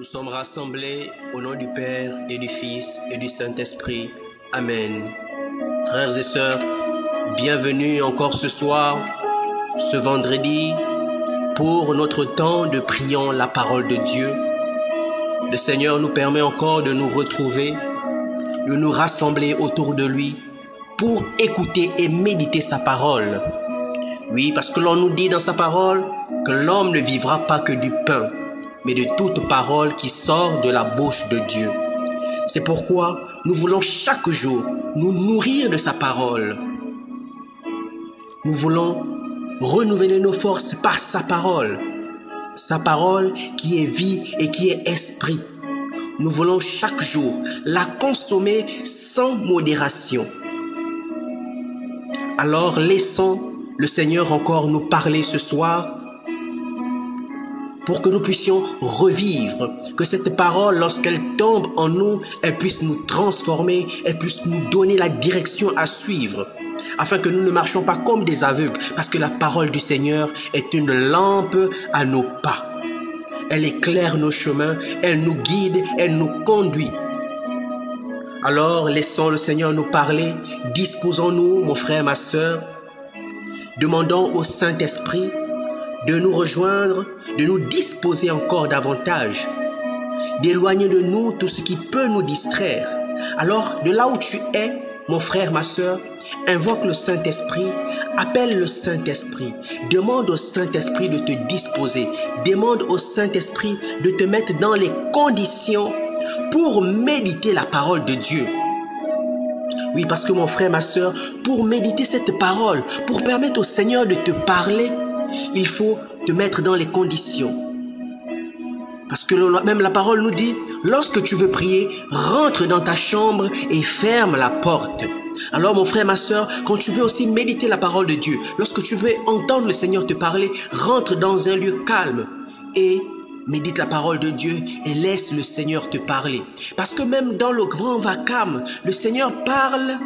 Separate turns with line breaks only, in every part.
Nous sommes rassemblés au nom du Père et du Fils et du Saint-Esprit. Amen. Frères et sœurs, bienvenue encore ce soir, ce vendredi, pour notre temps de priant la parole de Dieu. Le Seigneur nous permet encore de nous retrouver, de nous rassembler autour de lui pour écouter et méditer sa parole. Oui, parce que l'on nous dit dans sa parole que l'homme ne vivra pas que du pain, mais de toute parole qui sort de la bouche de Dieu. C'est pourquoi nous voulons chaque jour nous nourrir de sa parole. Nous voulons renouveler nos forces par sa parole qui est vie et qui est esprit. Nous voulons chaque jour la consommer sans modération. Alors laissons le Seigneur encore nous parler ce soir pour que nous puissions revivre, que cette parole, lorsqu'elle tombe en nous, elle puisse nous transformer, elle puisse nous donner la direction à suivre, afin que nous ne marchions pas comme des aveugles, parce que la parole du Seigneur est une lampe à nos pas. Elle éclaire nos chemins, elle nous guide, elle nous conduit. Alors, laissons le Seigneur nous parler, disposons-nous, mon frère, ma sœur, demandons au Saint-Esprit de nous rejoindre, de nous disposer encore davantage, d'éloigner de nous tout ce qui peut nous distraire. Alors, de là où tu es, mon frère, ma sœur, invoque le Saint-Esprit, appelle le Saint-Esprit, demande au Saint-Esprit de te disposer, demande au Saint-Esprit de te mettre dans les conditions pour méditer la parole de Dieu. Oui, parce que mon frère, ma sœur, pour méditer cette parole, pour permettre au Seigneur de te parler, il faut te mettre dans les conditions. Parce que même la parole nous dit, lorsque tu veux prier, rentre dans ta chambre et ferme la porte. Alors mon frère, ma sœur, quand tu veux aussi méditer la parole de Dieu, lorsque tu veux entendre le Seigneur te parler, rentre dans un lieu calme et médite la parole de Dieu et laisse le Seigneur te parler. Parce que même dans le grand vacarme, le Seigneur parle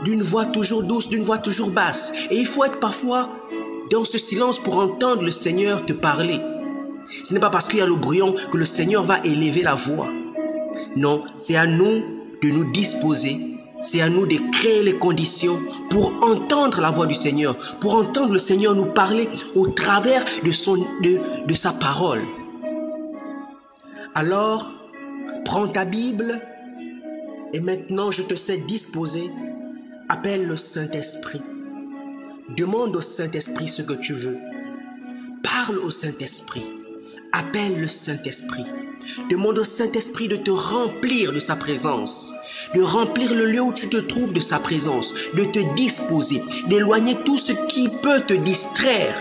d'une voix toujours douce, d'une voix toujours basse. Et il faut être parfois dans ce silence pour entendre le Seigneur te parler. Ce n'est pas parce qu'il y a le brouillon que le Seigneur va élever la voix. Non, c'est à nous de nous disposer. C'est à nous de créer les conditions pour entendre la voix du Seigneur, pour entendre le Seigneur nous parler au travers de sa parole. Alors, prends ta Bible et maintenant je te sais disposé. Appelle le Saint-Esprit. Demande au Saint-Esprit ce que tu veux. Parle au Saint-Esprit. Appelle le Saint-Esprit. Demande au Saint-Esprit de te remplir de sa présence, de remplir le lieu où tu te trouves de sa présence, de te disposer, d'éloigner tout ce qui peut te distraire.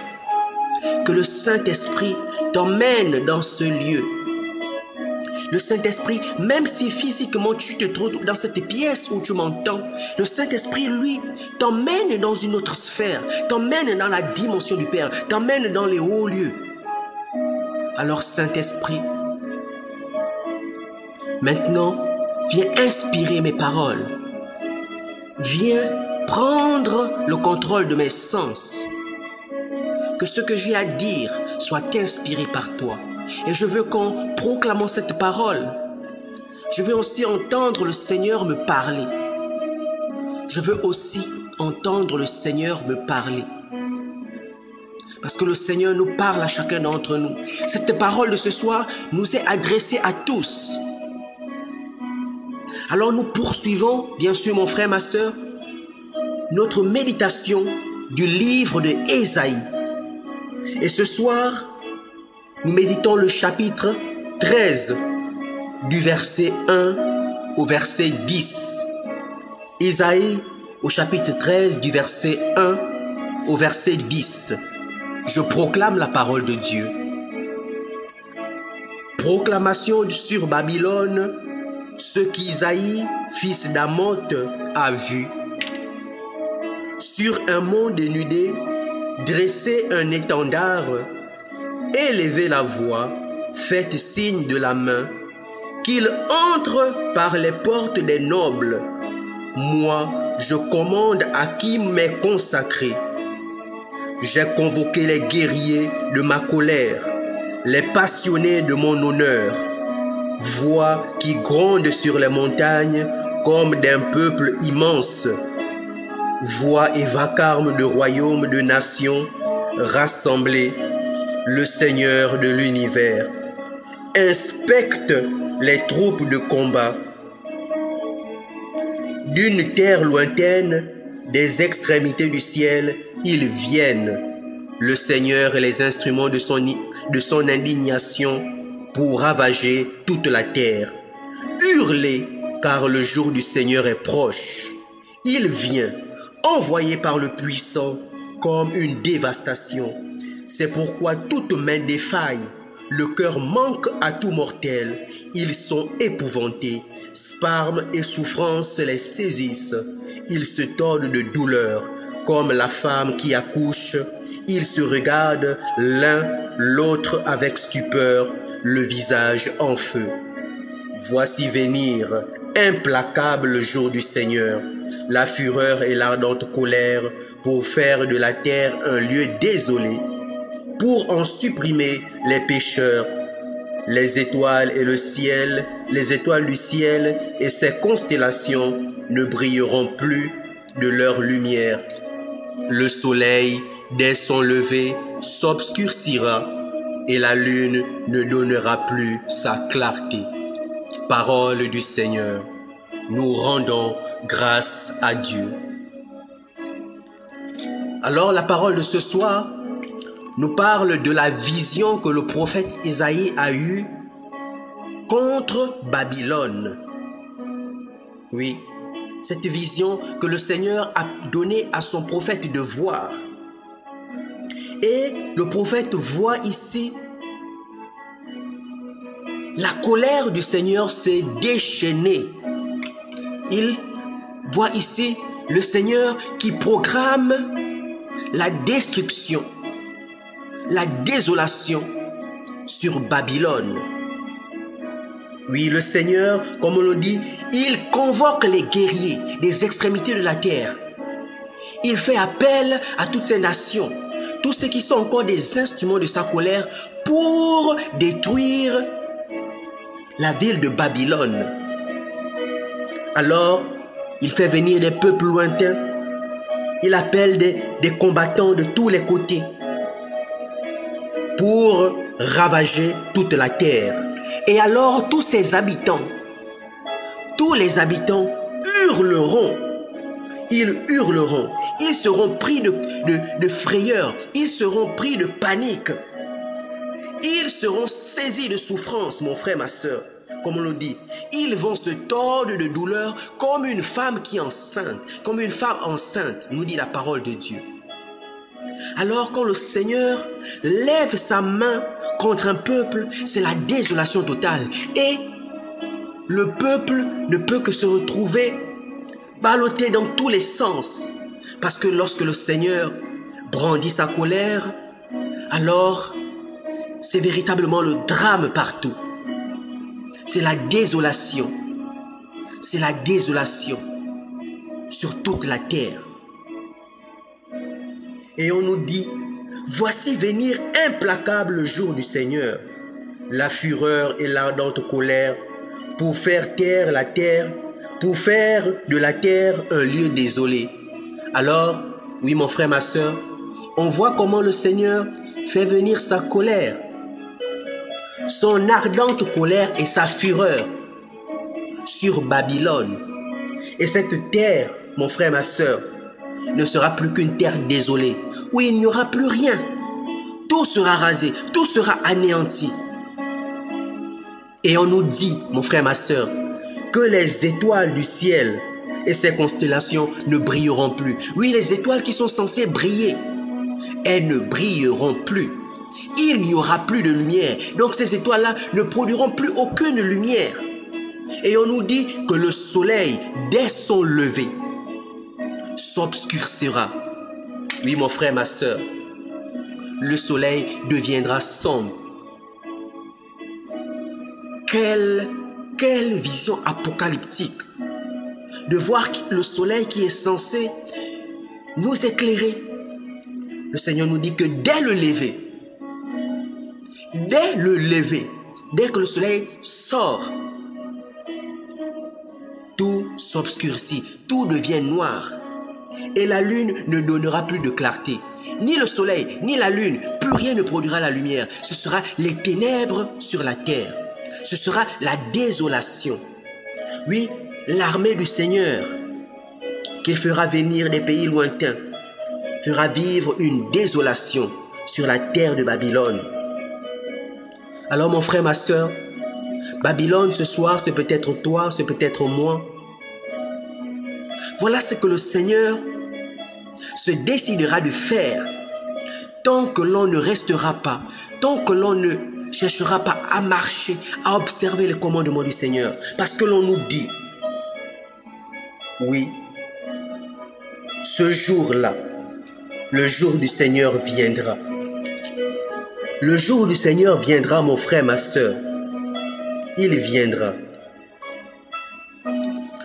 Que le Saint-Esprit t'emmène dans ce lieu. Le Saint-Esprit, même si physiquement tu te trouves dans cette pièce où tu m'entends, le Saint-Esprit, lui, t'emmène dans une autre sphère, t'emmène dans la dimension du Père, t'emmène dans les hauts lieux. Alors Saint-Esprit, maintenant, viens inspirer mes paroles. Viens prendre le contrôle de mes sens. Que ce que j'ai à dire soit inspiré par toi. Et je veux qu'en proclamant cette parole, je veux aussi entendre le Seigneur me parler. Je veux aussi entendre le Seigneur me parler. Parce que le Seigneur nous parle à chacun d'entre nous. Cette parole de ce soir nous est adressée à tous. Alors nous poursuivons, bien sûr mon frère, ma sœur, notre méditation du livre de Ésaïe. Et ce soir, nous méditons le chapitre 13 du verset 1 au verset 10. Ésaïe au chapitre 13 du verset 1 au verset 10. Je proclame la parole de Dieu. Proclamation sur Babylone, ce qu'Isaïe, fils d'Amoth, a vu. Sur un mont dénudé, dressez un étendard, élevez la voix, faites signe de la main, qu'il entre par les portes des nobles. Moi, je commande à qui m'est consacré. J'ai convoqué les guerriers de ma colère, les passionnés de mon honneur, voix qui gronde sur les montagnes comme d'un peuple immense, voix et vacarme de royaumes, de nations rassemblés, le Seigneur de l'univers inspecte les troupes de combat. D'une terre lointaine, des extrémités du ciel, ils viennent, le Seigneur et les instruments de son indignation pour ravager toute la terre. Hurlez, car le jour du Seigneur est proche. Il vient, envoyé par le puissant, comme une dévastation. C'est pourquoi toute main défaille, le cœur manque à tout mortel. Ils sont épouvantés, spasmes et souffrances les saisissent. Ils se tordent de douleur, comme la femme qui accouche. Ils se regardent l'un l'autre avec stupeur, le visage en feu. Voici venir, implacable le jour du Seigneur, la fureur et l'ardente colère pour faire de la terre un lieu désolé, pour en supprimer les pécheurs. Les étoiles et le ciel, les étoiles du ciel et ses constellations ne brilleront plus de leur lumière. Le soleil, dès son lever, s'obscurcira et la lune ne donnera plus sa clarté. Parole du Seigneur, nous rendons grâce à Dieu. Alors la parole de ce soir nous parle de la vision que le prophète Isaïe a eue contre Babylone. Oui, cette vision que le Seigneur a donnée à son prophète de voir. Et le prophète voit ici la colère du Seigneur s'est déchaînée. Il voit ici le Seigneur qui programme la destruction, la désolation sur Babylone. Oui, le Seigneur, comme on le dit, il convoque les guerriers des extrémités de la terre. Il fait appel à toutes ces nations, tous ceux qui sont encore des instruments de sa colère pour détruire la ville de Babylone. Alors, il fait venir des peuples lointains. Il appelle des combattants de tous les côtés pour ravager toute la terre. Et alors, tous les habitants hurleront. Ils hurleront. Ils seront pris de frayeur. Ils seront pris de panique. Ils seront saisis de souffrance, mon frère, ma soeur. Comme on le dit, ils vont se tordre de douleur comme une femme qui est enceinte. Comme une femme enceinte, nous dit la parole de Dieu. Alors quand le Seigneur lève sa main contre un peuple, c'est la désolation totale. Et le peuple ne peut que se retrouver ballotté dans tous les sens. Parce que lorsque le Seigneur brandit sa colère, alors c'est véritablement le drame partout. C'est la désolation. C'est la désolation sur toute la terre. Et on nous dit, voici venir implacable le jour du Seigneur, la fureur et l'ardente colère, pour faire taire la terre, pour faire de la terre un lieu désolé. Alors, oui mon frère, ma soeur, on voit comment le Seigneur fait venir sa colère, son ardente colère et sa fureur sur Babylone. Et cette terre, mon frère, ma soeur, ne sera plus qu'une terre désolée, où il n'y aura plus rien. Tout sera rasé, tout sera anéanti. Et on nous dit, mon frère, ma soeur, que les étoiles du ciel et ses constellations ne brilleront plus. Oui, les étoiles qui sont censées briller, elles ne brilleront plus. Il n'y aura plus de lumière. Donc ces étoiles-là ne produiront plus aucune lumière. Et on nous dit que le soleil, dès son lever, s'obscurcira. Oui, mon frère, ma soeur, le soleil deviendra sombre. Quelle vision apocalyptique de voir le soleil qui est censé nous éclairer. Le Seigneur nous dit que dès le lever, dès le lever, dès que le soleil sort, tout s'obscurcit, tout devient noir. Et la lune ne donnera plus de clarté. Ni le soleil, ni la lune, plus rien ne produira la lumière. Ce sera les ténèbres sur la terre. Ce sera la désolation. Oui, l'armée du Seigneur, qu'il fera venir des pays lointains, fera vivre une désolation sur la terre de Babylone. Alors mon frère, ma soeur, Babylone ce soir, c'est peut-être toi, c'est peut-être moi. Voilà ce que le Seigneur se décidera de faire tant que l'on ne restera pas, tant que l'on ne cherchera pas à marcher, à observer les commandements du Seigneur. Parce que l'on nous dit, oui, ce jour-là, le jour du Seigneur viendra. Le jour du Seigneur viendra, mon frère, ma soeur. Il viendra.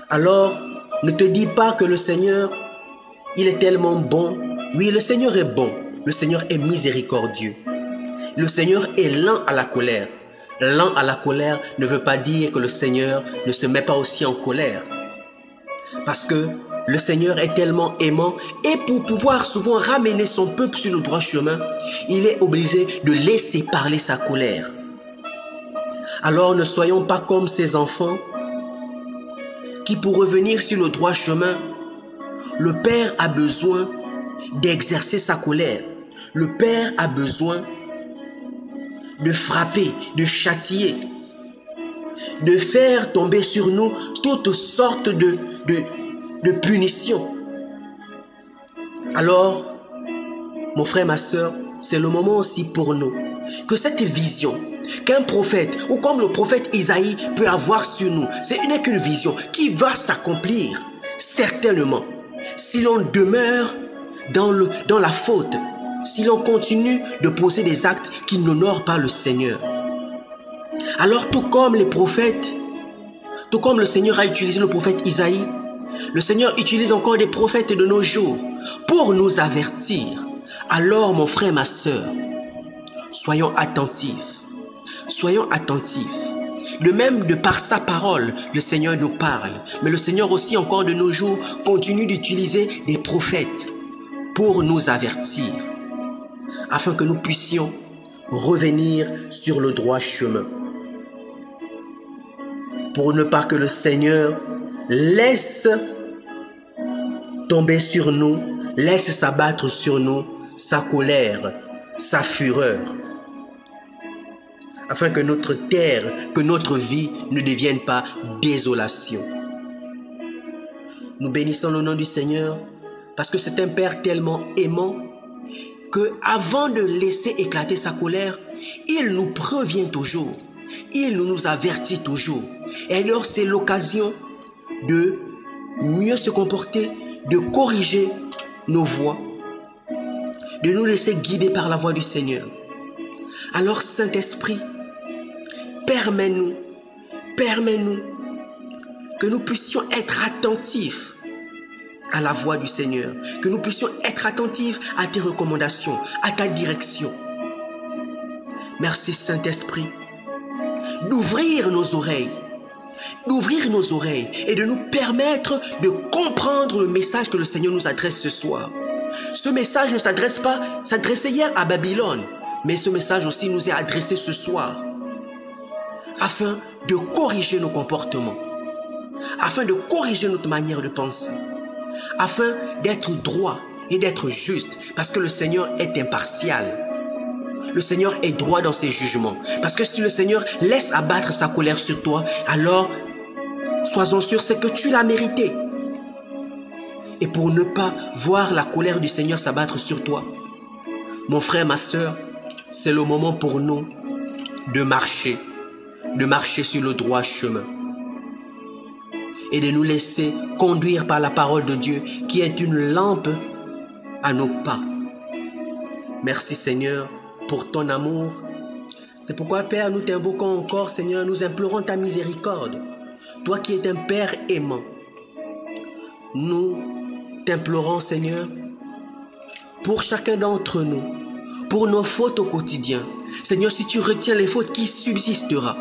Alors, ne te dis pas que le Seigneur, il est tellement bon. Oui, le Seigneur est bon. Le Seigneur est miséricordieux. Le Seigneur est lent à la colère. Lent à la colère ne veut pas dire que le Seigneur ne se met pas aussi en colère. Parce que le Seigneur est tellement aimant et pour pouvoir souvent ramener son peuple sur le droit chemin, il est obligé de laisser parler sa colère. Alors ne soyons pas comme ces enfants qui pour revenir sur le droit chemin, le Père a besoin d'exercer sa colère. Le Père a besoin de frapper, de châtier, de faire tomber sur nous toutes sortes de punitions. Alors, mon frère, ma soeur, c'est le moment aussi pour nous que cette vision qu'un prophète, ou comme le prophète Isaïe peut avoir sur nous, ce n'est qu'une vision qui va s'accomplir certainement si l'on demeure dans la faute, si l'on continue de poser des actes qui n'honorent pas le Seigneur. Alors tout comme les prophètes, tout comme le Seigneur a utilisé le prophète Isaïe, le Seigneur utilise encore des prophètes de nos jours pour nous avertir. Alors mon frère, ma soeur, soyons attentifs. Soyons attentifs. De même, de par sa parole, le Seigneur nous parle. Mais le Seigneur aussi, encore de nos jours, continue d'utiliser des prophètes pour nous avertir, afin que nous puissions revenir sur le droit chemin. Pour ne pas que le Seigneur laisse tomber sur nous, laisse s'abattre sur nous sa colère, sa fureur, afin que notre terre, que notre vie ne devienne pas désolation. Nous bénissons le nom du Seigneur parce que c'est un Père tellement aimant que avant de laisser éclater sa colère, il nous prévient toujours, il nous avertit toujours. Et alors c'est l'occasion de mieux se comporter, de corriger nos voies, de nous laisser guider par la voix du Seigneur. Alors Saint-Esprit, permets-nous que nous puissions être attentifs à la voix du Seigneur, que nous puissions être attentifs à tes recommandations, à ta direction. Merci Saint-Esprit d'ouvrir nos oreilles et de nous permettre de comprendre le message que le Seigneur nous adresse ce soir. Ce message ne s'adressait hier à Babylone, mais ce message aussi nous est adressé ce soir, afin de corriger nos comportements, afin de corriger notre manière de penser, afin d'être droit et d'être juste, parce que le Seigneur est impartial. Le Seigneur est droit dans ses jugements. Parce que si le Seigneur laisse abattre sa colère sur toi, alors, sois-en sûr, c'est que tu l'as mérité. Et pour ne pas voir la colère du Seigneur s'abattre sur toi, mon frère, ma soeur, c'est le moment pour nous de marcher sur le droit chemin et de nous laisser conduire par la parole de Dieu qui est une lampe à nos pas. Merci Seigneur pour ton amour. C'est pourquoi Père, nous t'invoquons encore Seigneur, nous implorons ta miséricorde. Toi qui es un Père aimant, nous t'implorons Seigneur pour chacun d'entre nous, pour nos fautes au quotidien. Seigneur, si tu retiens les fautes, qui subsistera?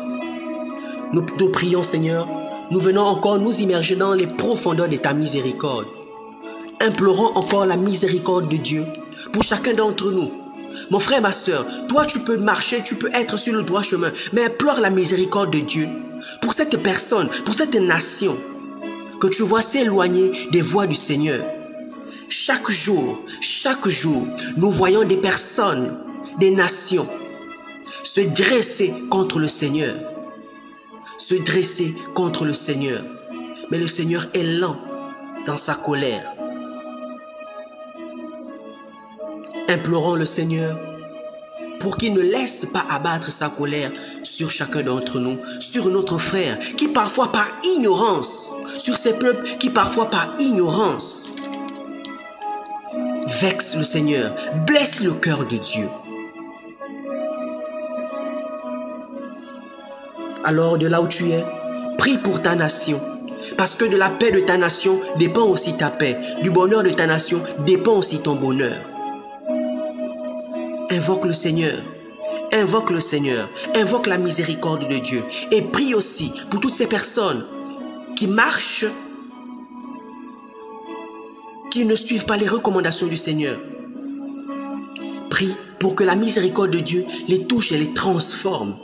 Nous prions, Seigneur, nous venons encore nous immerger dans les profondeurs de ta miséricorde. Implorons encore la miséricorde de Dieu pour chacun d'entre nous. Mon frère, ma soeur, toi tu peux marcher, tu peux être sur le droit chemin, mais implore la miséricorde de Dieu pour cette personne, pour cette nation que tu vois s'éloigner des voies du Seigneur. Chaque jour, nous voyons des personnes, des nations se dresser contre le Seigneur. Se dresser contre le Seigneur. Mais le Seigneur est lent dans sa colère. Implorons le Seigneur pour qu'il ne laisse pas abattre sa colère sur chacun d'entre nous, sur notre frère qui parfois par ignorance, sur ces peuples qui parfois par ignorance vexe le Seigneur, blesse le cœur de Dieu. Alors de là où tu es, prie pour ta nation. Parce que de la paix de ta nation dépend aussi ta paix. Du bonheur de ta nation dépend aussi ton bonheur. Invoque le Seigneur. Invoque le Seigneur. Invoque la miséricorde de Dieu. Et prie aussi pour toutes ces personnes qui marchent, qui ne suivent pas les recommandations du Seigneur. Prie pour que la miséricorde de Dieu les touche et les transforme.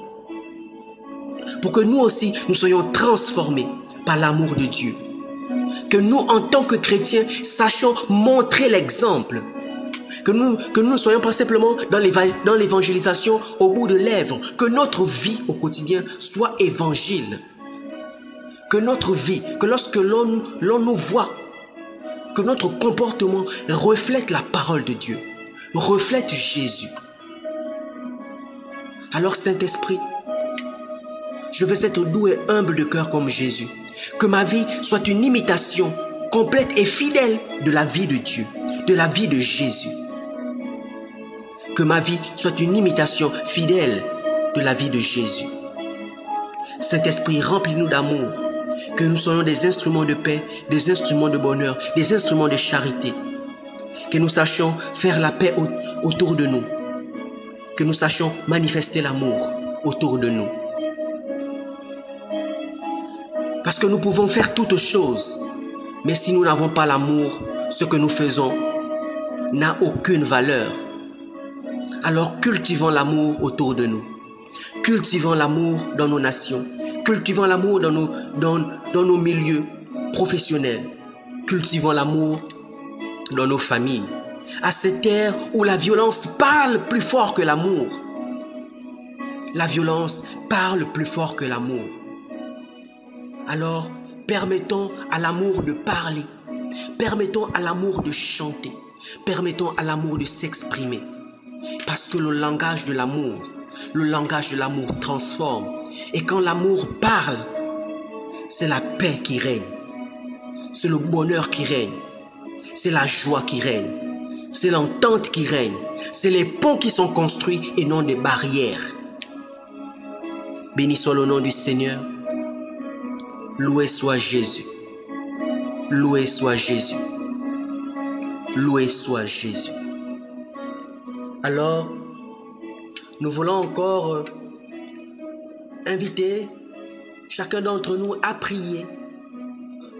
Pour que nous aussi, nous soyons transformés par l'amour de Dieu. Que nous, en tant que chrétiens, sachions montrer l'exemple. Que nous ne soyons pas simplement dans l'évangélisation au bout de lèvres. Que notre vie au quotidien soit évangile. Que notre vie, que lorsque l'on nous voit, que notre comportement reflète la parole de Dieu. Reflète Jésus. Alors Saint-Esprit, je veux être doux et humble de cœur comme Jésus. Que ma vie soit une imitation complète et fidèle de la vie de Dieu, de la vie de Jésus. Que ma vie soit une imitation fidèle de la vie de Jésus. Saint-Esprit, remplis-nous d'amour. Que nous soyons des instruments de paix, des instruments de bonheur, des instruments de charité. Que nous sachions faire la paix autour de nous. Que nous sachions manifester l'amour autour de nous. Parce que nous pouvons faire toutes choses, mais si nous n'avons pas l'amour, ce que nous faisons n'a aucune valeur. Alors cultivons l'amour autour de nous. Cultivons l'amour dans nos nations. Cultivons l'amour dans nos milieux professionnels. Cultivons l'amour dans nos familles. À cette ère où la violence parle plus fort que l'amour. La violence parle plus fort que l'amour. Alors, permettons à l'amour de parler. Permettons à l'amour de chanter. Permettons à l'amour de s'exprimer. Parce que le langage de l'amour transforme. Et quand l'amour parle, c'est la paix qui règne. C'est le bonheur qui règne. C'est la joie qui règne. C'est l'entente qui règne. C'est les ponts qui sont construits et non des barrières. Béni soit le nom du Seigneur. Loué soit Jésus. Loué soit Jésus. Loué soit Jésus. Alors, nous voulons encore inviter chacun d'entre nous à prier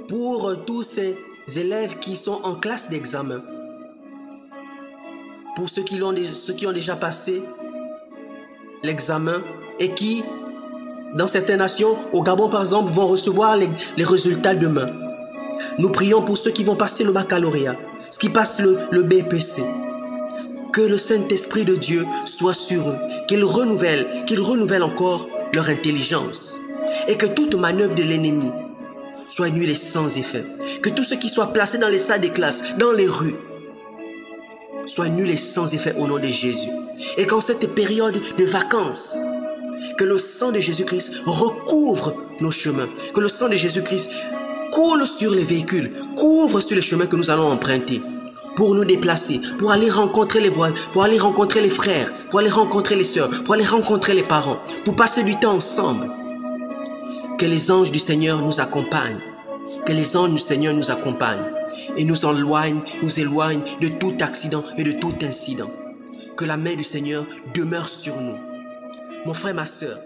pour tous ces élèves qui sont en classe d'examen. Pour ceux qui ont déjà passé l'examen et qui, dans certaines nations, au Gabon par exemple, vont recevoir les résultats demain. Nous prions pour ceux qui vont passer le baccalauréat, ceux qui passent le BPC. Que le Saint-Esprit de Dieu soit sur eux, qu'il renouvelle encore leur intelligence. Et que toute manœuvre de l'ennemi soit nulle et sans effet. Que tous ceux qui soient placés dans les salles de classe, dans les rues, soient nuls et sans effet au nom de Jésus. Et qu'en cette période de vacances, que le sang de Jésus-Christ recouvre nos chemins. Que le sang de Jésus-Christ coule sur les véhicules, couvre sur les chemins que nous allons emprunter. Pour nous déplacer, pour aller rencontrer les voisins, pour aller rencontrer les frères, pour aller rencontrer les sœurs, pour aller rencontrer les parents, pour passer du temps ensemble. Que les anges du Seigneur nous accompagnent. Que les anges du Seigneur nous accompagnent et nous éloignent de tout accident et de tout incident. que la main du Seigneur demeure sur nous. Mon frère, ma sœur,